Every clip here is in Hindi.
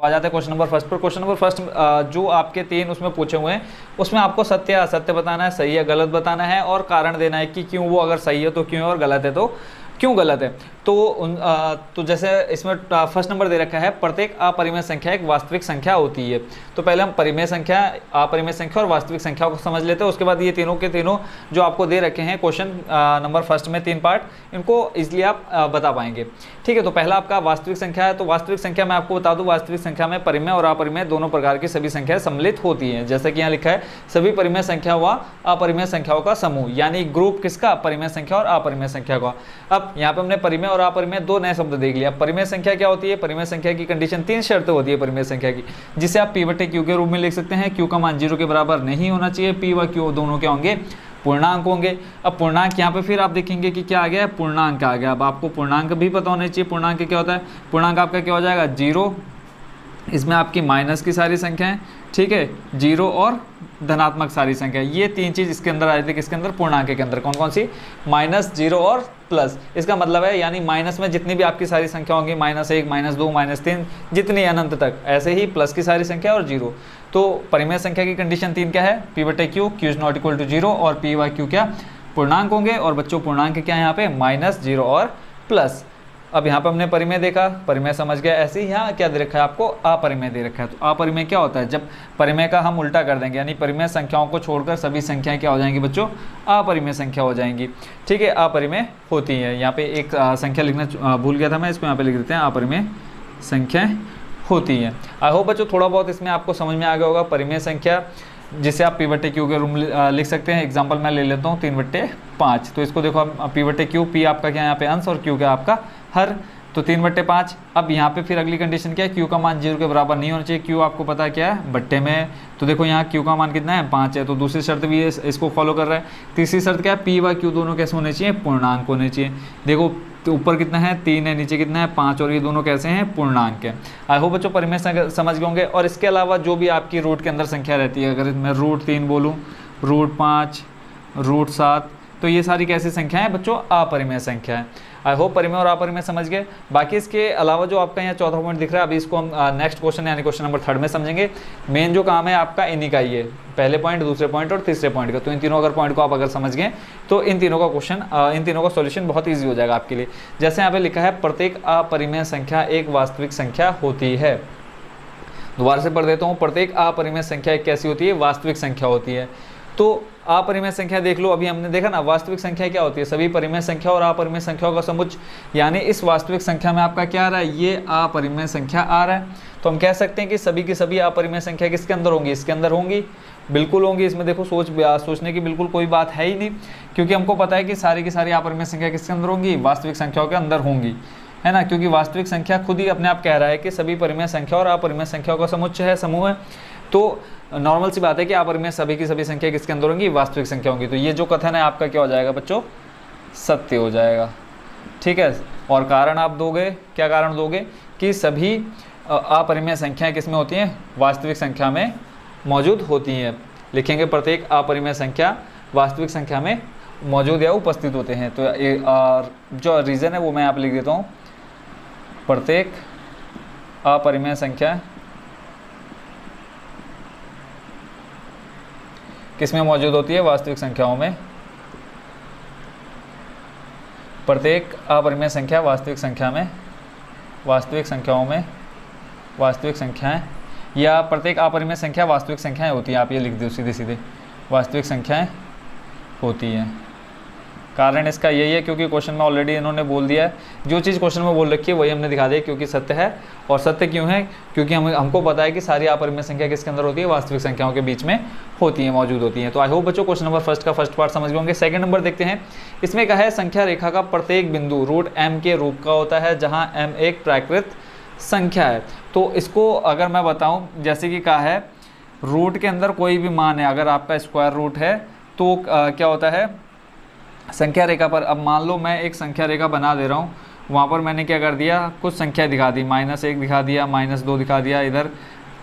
तो आ जाते हैं क्वेश्चन नंबर फर्स्ट पर। क्वेश्चन नंबर फर्स्ट जो आपके 3 उसमें पूछे हुए हैं, उसमें आपको सत्य या असत्य बताना है, सही या गलत बताना है और कारण देना है कि क्यों वो अगर सही है तो क्यों और गलत है तो क्यों गलत है। तो जैसे इसमें फर्स्ट नंबर दे रखा है, प्रत्येक अपरिमेय संख्या एक वास्तविक संख्या होती है। तो पहले हम परिमेय संख्या, अपरिमेय संख्या और वास्तविक संख्या को समझ लेते हैं। उसके बाद ये तीनों के तीनों जो आपको दे रखे हैं क्वेश्चन नंबर फर्स्ट में 3 पार्ट, इनको इजिली आप बता पाएंगे। ठीक है, तो पहला आपका वास्तविक संख्या है। तो वास्तविक संख्या मैं आपको बता दूं, वास्तविक संख्या में परिमेय और अपरिमेय दोनों प्रकार की सभी संख्याएं सम्मिलित होती हैं। जैसे कि यहाँ लिखा है, सभी परिमेय संख्या व अपरिमेय संख्याओं का समूह, यानी ग्रुप किसका, परिमेय संख्या और अपरिमेय संख्या का। अब यहाँ पे हमने परिमेय और अपरिमेय 2 नए शब्द देख लिया। परिमेय संख्या क्या होती है, परिमेय संख्या की कंडीशन 3 शर्तें होती है परिमेय संख्या की, जिसे आप p/q के रूप में लिख सकते हैं। q का मान 0 के बराबर नहीं होना चाहिए, p व q दोनों क्या होंगे, पूर्णांक होंगे। अब पूर्णांक यहाँ पे फिर आप देखेंगे कि क्या आ गया है, पूर्णांक आ गया। अब आपको पूर्णांक भी पता होना चाहिए, पूर्णांक क्या होता है। पूर्णांक आपका क्या हो जाएगा, 0, इसमें आपकी माइनस की सारी संख्याएं, ठीक है, 0 और धनात्मक सारी संख्या, ये 3 चीज़ इसके अंदर आ जाती है। किसके अंदर, पूर्णांक के अंदर। कौन कौन सी, माइनस, 0 और प्लस। इसका मतलब है यानी माइनस में जितनी भी आपकी सारी संख्या होंगी, -1, -2, -3, जितनी अनंत तक, ऐसे ही प्लस की सारी संख्या और 0। तो परिमेय संख्या की कंडीशन 3 क्या है, p/q, q is not equal to 0 और p व q क्या, पूर्णांक होंगे। और बच्चों पूर्णांक क्या है यहाँ पे, माइनस, 0 और प्लस। अब यहाँ पे हमने परिमेय देखा, परिमेय समझ गया। ऐसे ही यहाँ क्या दे रखा है आपको, अपरिमेय दे रखा है। तो अपरिमेय क्या होता है, जब परिमेय का हम उल्टा कर देंगे, यानी परिमेय संख्याओं को छोड़कर सभी संख्याएं क्या हो जाएंगी बच्चों, अपरिमेय संख्या हो जाएंगी। ठीक है, अपरिमेय होती है। यहाँ पे एक संख्या लिखना भूल गया था मैं, इसको यहाँ पे लिख देते हैं, अपरिमेय संख्या होती है। आई होप बच्चों थोड़ा बहुत इसमें आपको समझ में आ गया होगा। परिमेय संख्या जिसे आप p/q के रूप में लिख सकते हैं। एग्जांपल मैं ले लेता हूँ 3/5। तो इसको देखो आप p/q, p आपका क्या यहाँ पे अंश और q क्या आपका हर, तो 3/5। अब यहाँ पे फिर अगली कंडीशन क्या है, q का मान 0 के बराबर नहीं होना चाहिए। q आपको पता है क्या है, बट्टे में। तो देखो यहाँ q का मान कितना है, 5 है, तो दूसरी शर्त भी इसको फॉलो कर रहा है। तीसरी शर्त क्या है, p व q दोनों कैसे होने चाहिए, पूर्णांक होने चाहिए। देखो तो ऊपर कितना है, 3 है, नीचे कितना है, 5, और ये दोनों कैसे हैं, पूर्णांक है। आई होप बच्चों परिमेय समझ गए होंगे। और इसके अलावा जो भी आपकी रूट के अंदर संख्या रहती है, अगर मैं √3 बोलूँ, √5, √7, तो ये सारी कैसी संख्या है बच्चों, अपरिमेय संख्या है। आई होप परिमेय और अपरिमेय समझ गए। बाकी इसके अलावा जो आपका यहाँ चौथा पॉइंट दिख रहा है, अभी इसको हम नेक्स्ट क्वेश्चन यानी क्वेश्चन नंबर 3 में समझेंगे। मेन जो काम है आपका इन्हीं का ही है, पहले पॉइंट, दूसरे पॉइंट और तीसरे पॉइंट का। तो इन तीनों अगर पॉइंट को आप अगर समझ गए तो इन तीनों का क्वेश्चन, इन तीनों का सॉल्यूशन बहुत ईजी हो जाएगा आपके लिए। जैसे यहाँ पे लिखा है, प्रत्येक अपरिमेय संख्या एक वास्तविक संख्या होती है। दोबारा से पढ़ देता हूँ, प्रत्येक अपरिमेय संख्या एक कैसी होती है, वास्तविक संख्या होती है। तो अपरिमेय संख्या देख लो, अभी हमने देखा ना, वास्तविक संख्या क्या होती है, सभी परिमेय संख्या और अपरिमेय संख्याओं का समुच्चय। यानी इस वास्तविक संख्या में आपका क्या आ रहा है, ये अपरिमेय संख्या आ रहा है। तो हम कह सकते हैं कि सभी की सभी अपरिमेय संख्या किसके अंदर होंगी, इसके अंदर होंगी, बिल्कुल होंगी। इसमें देखो सोचने की बिल्कुल कोई बात है ही नहीं, क्योंकि हमको पता है कि सारी की सारी अपरिमेय संख्या किसके अंदर होंगी, वास्तविक संख्याओं के अंदर होंगी, है ना। क्योंकि वास्तविक संख्या खुद ही अपने आप कह रहा है कि सभी परिमेय संख्या और अपरिमेय संख्याओं का समुच्चय है, समूह है। तो नॉर्मल सी बात है कि अपरिमेय सभी की सभी संख्या किसके अंदर होंगी, वास्तविक संख्या होंगी। तो ये जो कथन है आपका क्या हो जाएगा बच्चों, सत्य हो जाएगा। ठीक है, और कारण आप दोगे, क्या कारण दोगे, कि सभी अपरिमेय संख्याएं किसमें होती हैं, वास्तविक संख्या में मौजूद होती हैं। लिखेंगे प्रत्येक अपरिमेय संख्या वास्तविक संख्या में मौजूद या उपस्थित होते हैं। तो जो रीज़न है वो मैं यहाँ पर लिख देता हूँ, प्रत्येक अपरिमेय संख्या किसमें मौजूद होती है, वास्तविक संख्याओं में। प्रत्येक अपरिमेय संख्या वास्तविक संख्या में, वास्तविक संख्याओं में, वास्तविक संख्याएं, या प्रत्येक अपरिमेय संख्या वास्तविक संख्याएं होती हैं। आप ये लिख दो सीधे सीधे, वास्तविक संख्याएं होती हैं। कारण इसका यही है क्योंकि क्वेश्चन में ऑलरेडी इन्होंने बोल दिया है, जो चीज़ क्वेश्चन में बोल रखी है वही हमने दिखा दिया, क्योंकि सत्य है। और सत्य क्यों है, क्योंकि हमको पता है कि सारी अपरिमेय संख्या किसके अंदर होती है, वास्तविक संख्याओं के बीच में होती है, मौजूद होती हैं। तो आई होप बच्चों क्वेश्चन नंबर फर्स्ट का फर्स्ट पार्ट समझ गए होंगे। सेकंड नंबर देखते हैं, इसमें कहा है संख्या रेखा का प्रत्येक बिंदु √m के रूप का होता है, जहाँ m एक प्राकृत संख्या है। तो इसको अगर मैं बताऊँ, जैसे कि कहा है रूट के अंदर कोई भी मान है, अगर आपका स्क्वायर रूट है तो क्या होता है, संख्या रेखा पर। अब मान लो मैं एक संख्या रेखा बना दे रहा हूँ, वहाँ पर मैंने क्या कर दिया, कुछ संख्या दिखा दी, -1 दिखा दिया, -2 दिखा दिया, इधर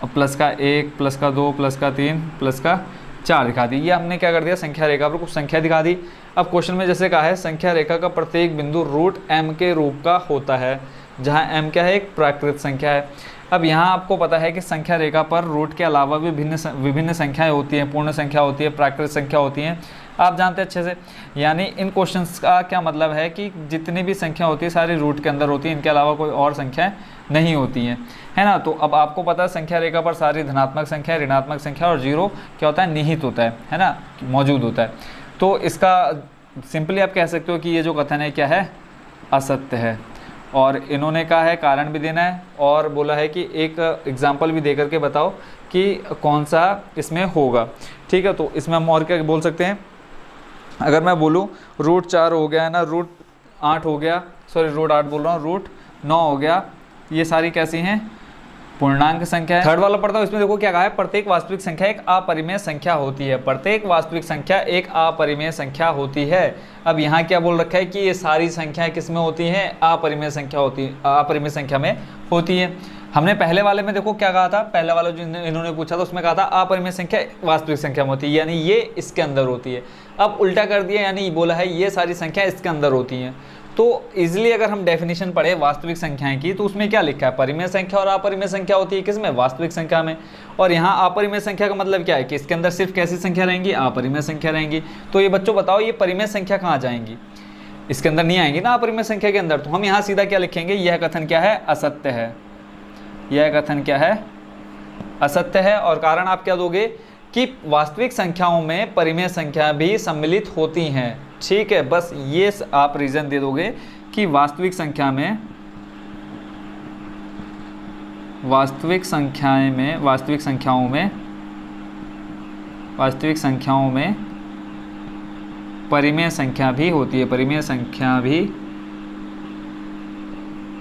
+1, +2, +3, +4 दिखा दी। ये हमने क्या कर दिया, संख्या रेखा पर कुछ संख्या दिखा दी। अब क्वेश्चन में जैसे कहा है संख्या रेखा का प्रत्येक बिंदु √m के रूप का होता है, जहाँ m क्या है, एक प्राकृत संख्या है। अब यहाँ आपको पता है कि संख्या रेखा पर रूट के अलावा भी विभिन्न संख्याएं होती हैं, पूर्ण संख्या होती है, प्राकृत संख्या होती हैं, आप जानते हैं अच्छे से। यानी इन क्वेश्चंस का क्या मतलब है कि जितनी भी संख्या होती है सारी रूट के अंदर होती है, इनके अलावा कोई और संख्याएं नहीं होती हैं, है ना। तो अब आपको पता है संख्या रेखा पर सारी धनात्मक संख्या, ऋणात्मक संख्या और जीरो क्या होता है, निहित होता है ना, मौजूद होता है। तो इसका सिंपली आप कह सकते हो कि ये जो कथन है क्या है, असत्य है। और इन्होंने कहा है कारण भी देना है और बोला है कि एक एग्जाम्पल भी दे करके बताओ कि कौन सा इसमें होगा, ठीक है। तो इसमें हम और क्या बोल सकते हैं, अगर मैं बोलूँ रूट 4 हो गया है ना, रूट 8 हो गया, सॉरी रूट 8 बोल रहा हूँ, रूट 9 हो गया, ये सारी कैसी हैं, पूर्णांक संख्या है। थर्ड वाला पढ़ता हूँ, इसमें देखो क्या कहा है, प्रत्येक वास्तविक संख्या एक अपरिमेय संख्या होती है। प्रत्येक वास्तविक संख्या एक अपरिमेय संख्या होती है। अब यहाँ क्या बोल रखा है कि ये सारी संख्याएं किस में होती हैं, अपरिमेय संख्या होती है, अपरिमेय संख्या में होती है। हमने पहले वाले में देखो क्या कहा था, पहले वाला जो इन्होंने पूछा था उसमें कहा था अपरिमेय संख्या वास्तविक संख्या में होती है, यानी ये इसके अंदर होती है। अब उल्टा कर दिया, यानी बोला है ये सारी संख्या इसके अंदर होती हैं। तो इजिली अगर हम डेफिनेशन पढ़े वास्तविक संख्याएं की, तो उसमें क्या लिखा है, परिमेय संख्या और अपरिमेय संख्या होती है किसमें, वास्तविक संख्या में। और यहाँ अपरिमेय संख्या का मतलब क्या है कि इसके अंदर सिर्फ कैसी संख्या रहेंगी, अपरिमेय संख्या रहेंगी। तो ये बच्चों बताओ ये परिमेय संख्या कहाँ जाएंगी, इसके अंदर नहीं आएंगी ना अपरिमेय संख्या के अंदर। तो हम यहाँ सीधा क्या लिखेंगे, यह कथन क्या है, असत्य है। यह कथन क्या है, असत्य है। और कारण आप क्या दोगे कि वास्तविक संख्याओं में परिमेय संख्या भी सम्मिलित होती हैं, ठीक है। बस ये आप रीजन दे दोगे कि वास्तविक संख्याओं में परिमेय संख्या भी होती है, परिमेय संख्या भी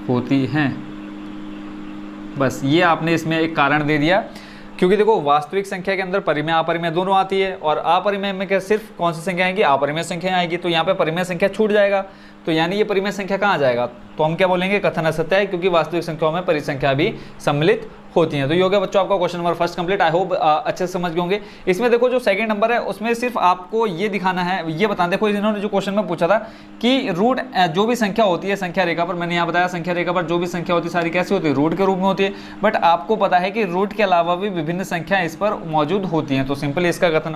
होती हैं। बस ये आपने इसमें एक कारण दे दिया, क्योंकि देखो वास्तविक संख्या के अंदर परिमेय अपरिमेय दोनों आती है, और अपरिमेय में क्या सिर्फ कौन सी संख्या आएगी, अपरिमेय संख्या आएगी। तो यहाँ पे परिमेय संख्या छूट जाएगा, तो यानी ये परिमेय संख्या कहाँ जाएगा, तो हम क्या बोलेंगे, कथन असत्य है, क्योंकि वास्तविक संख्याओं में परिसंख्या भी सम्मिलित होती हैं। तो ये हो गया बच्चों आपका question number first complete. I hope अच्छे से समझ गए होंगे। इसमें देखो जो सेकंड नंबर है उसमें सिर्फ आपको ये दिखाना है, ये बताना, देखो इन्होंने जो क्वेश्चन में पूछा था कि रूट जो भी संख्या होती है संख्या रेखा पर, मैंने यहाँ बताया संख्या रेखा पर जो भी संख्या होती है सारी कैसी होती है, रूट के रूप में होती है। बट आपको पता है कि रूट के अलावा भी विभिन्न संख्या इस पर मौजूद होती हैं। तो सिंपली इसका कथन